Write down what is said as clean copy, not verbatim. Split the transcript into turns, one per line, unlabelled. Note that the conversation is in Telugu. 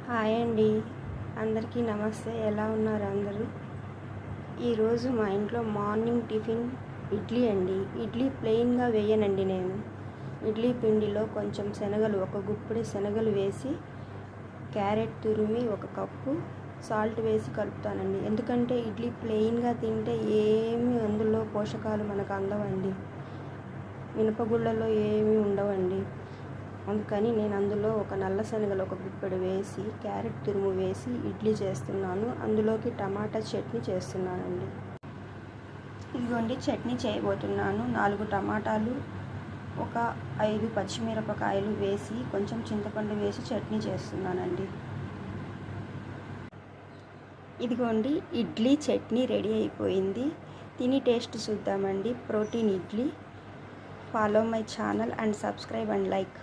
హాయ్ అండి, అందరికీ నమస్తే. ఎలా ఉన్నారు అందరూ? ఈరోజు మా ఇంట్లో మార్నింగ్ టిఫిన్ ఇడ్లీ అండి. ఇడ్లీ ప్లెయిన్గా వేయనండి నేను. ఇడ్లీ పిండిలో కొంచెం శనగలు, ఒక గుప్పెడు శనగలు వేసి, క్యారెట్ తురిమి 1 కప్పు సాల్ట్ వేసి కలుపుతానండి. ఎందుకంటే ఇడ్లీ ప్లెయిన్గా తింటే ఏమీ అందులో పోషకాలు మనకు అందవండి. మినపగుళ్ళలో ఏమీ ఉండవండి. అందుకని నేను అందులో ఒక నల్ల శనగలు 1 గుప్పెడు వేసి, క్యారెట్ తురుము వేసి ఇడ్లీ చేస్తున్నాను. అందులోకి టమాటా చట్నీ చేస్తున్నానండి. ఇదిగోండి చట్నీ చేయబోతున్నాను. 4 టమాటాలు, ఒక 5 పచ్చిమిరపకాయలు వేసి, కొంచెం చింతపండు వేసి చట్నీ చేస్తున్నానండి. ఇదిగోండి ఇడ్లీ చట్నీ రెడీ అయిపోయింది. తిని టేస్ట్ చూద్దామండి. Protein idli. Follow my channel and subscribe and like.